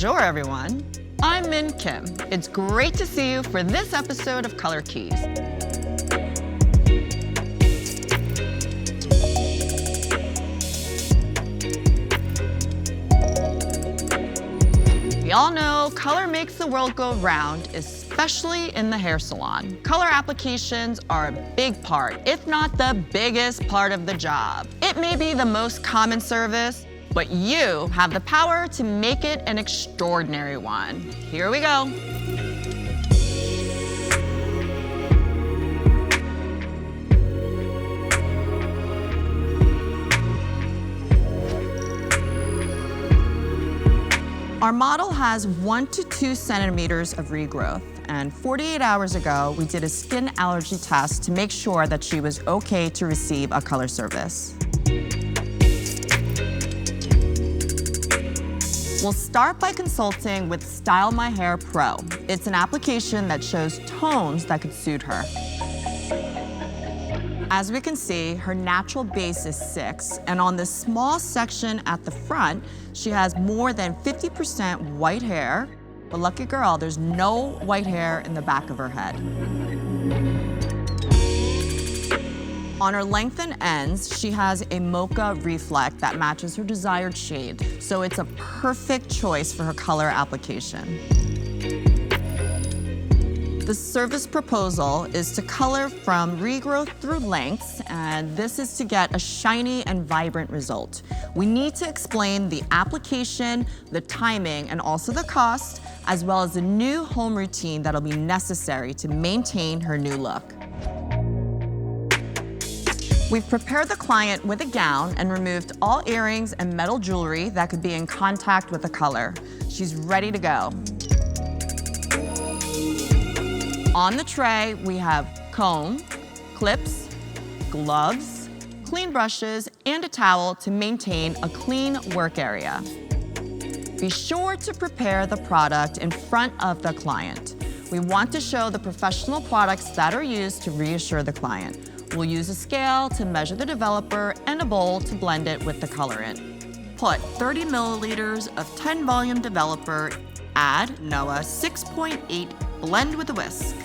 Bonjour, everyone. I'm Min Kim. It's great to see you for this episode of Color Keys. We all know color makes the world go round, especially in the hair salon. Color applications are a big part, if not the biggest part of the job. It may be the most common service, but you have the power to make it an extraordinary one. Here we go. Our model has 1 to 2 centimeters of regrowth, and 48 hours ago, we did a skin allergy test to make sure that she was okay to receive a color service. We'll start by consulting with Style My Hair Pro. It's an application that shows tones that could suit her. As we can see, her natural base is 6, and on this small section at the front, she has more than 50% white hair, but lucky girl, there's no white hair in the back of her head. On her lengthened ends, she has a mocha reflect that matches her desired shade, so it's a perfect choice for her color application. The service proposal is to color from regrowth through lengths, and this is to get a shiny and vibrant result. We need to explain the application, the timing, and also the cost, as well as the new home routine that'll be necessary to maintain her new look. We've prepared the client with a gown and removed all earrings and metal jewelry that could be in contact with the color. She's ready to go. On the tray, we have comb, clips, gloves, clean brushes, and a towel to maintain a clean work area. Be sure to prepare the product in front of the client. We want to show the professional products that are used to reassure the client. We'll use a scale to measure the developer and a bowl to blend it with the colorant. Put 30 milliliters of 10 volume developer, add NOAA 6.8, blend with a whisk.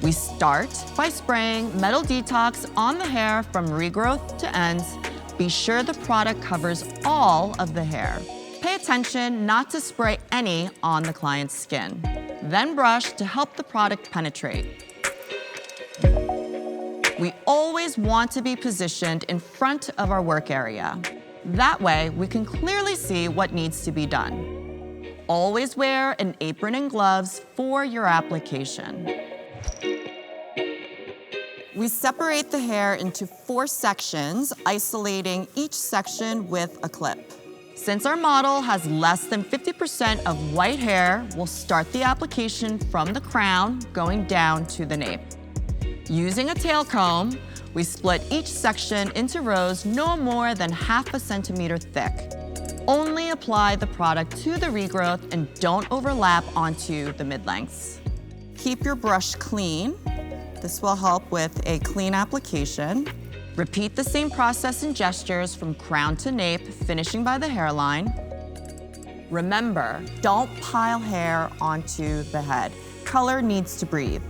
We start by spraying Metal Detox on the hair from regrowth to ends. Be sure the product covers all of the hair. Pay attention not to spray any on the client's skin. Then brush to help the product penetrate. We always want to be positioned in front of our work area. That way, we can clearly see what needs to be done. Always wear an apron and gloves for your application. We separate the hair into 4 sections, isolating each section with a clip. Since our model has less than 50% of white hair, we'll start the application from the crown, going down to the nape. Using a tail comb, we split each section into rows no more than ½ centimeter thick. Only apply the product to the regrowth and don't overlap onto the mid-lengths. Keep your brush clean. This will help with a clean application. Repeat the same process and gestures from crown to nape, finishing by the hairline. Remember, don't pile hair onto the head. Color needs to breathe.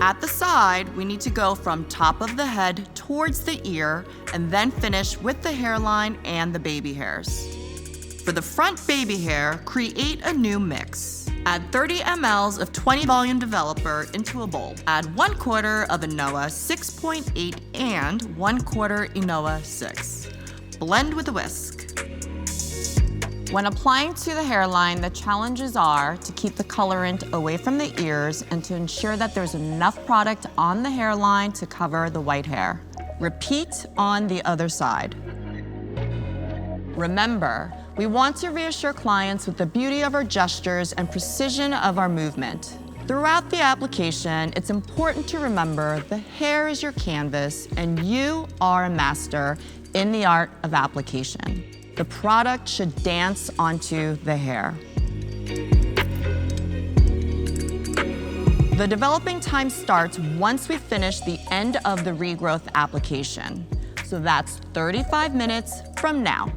At the side, we need to go from top of the head towards the ear and then finish with the hairline and the baby hairs. For the front baby hair, create a new mix. Add 30 ml of 20 volume developer into a bowl. Add 1/4 of NOAA 6.8 and 1/4 NOAA 6. Blend with a whisk. When applying to the hairline, the challenges are to keep the colorant away from the ears and to ensure that there's enough product on the hairline to cover the white hair. Repeat on the other side. Remember, we want to reassure clients with the beauty of our gestures and precision of our movement. Throughout the application, it's important to remember the hair is your canvas and you are a master in the art of application. The product should dance onto the hair. The developing time starts once we finish the end of the regrowth application. So that's 35 minutes from now.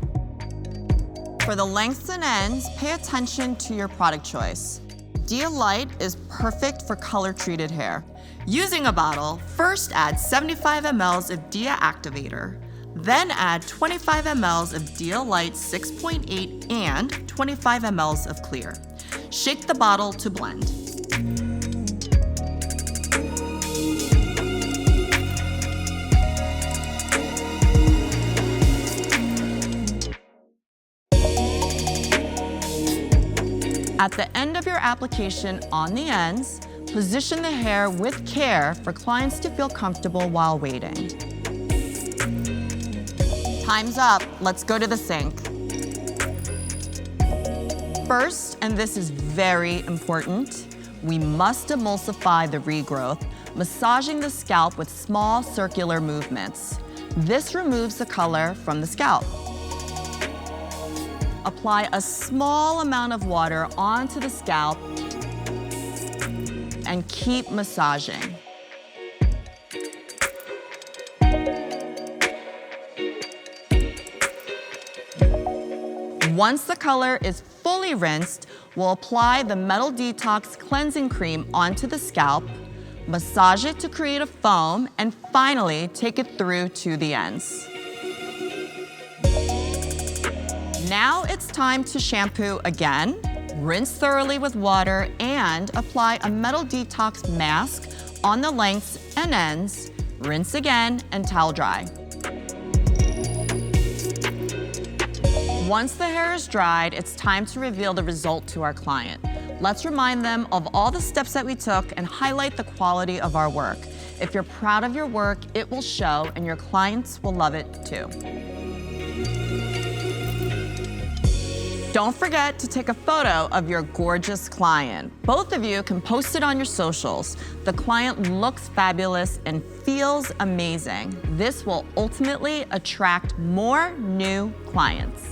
For the lengths and ends, pay attention to your product choice. Dia Light is perfect for color-treated hair. Using a bottle, first add 75 ml of Dia Activator. Then add 25 ml of Dia Light 6.8 and 25 ml of clear. Shake the bottle to blend. At the end of your application on the ends, position the hair with care for clients to feel comfortable while waiting. Time's up, let's go to the sink. First, and this is very important, we must emulsify the regrowth, massaging the scalp with small circular movements. This removes the color from the scalp. Apply a small amount of water onto the scalp and keep massaging. Once the color is fully rinsed, we'll apply the Metal Detox cleansing cream onto the scalp, massage it to create a foam, and finally take it through to the ends. Now it's time to shampoo again, rinse thoroughly with water, and apply a Metal Detox mask on the lengths and ends, rinse again, and towel dry. Once the hair is dried, it's time to reveal the result to our client. Let's remind them of all the steps that we took and highlight the quality of our work. If you're proud of your work, it will show and your clients will love it too. Don't forget to take a photo of your gorgeous client. Both of you can post it on your socials. The client looks fabulous and feels amazing. This will ultimately attract more new clients.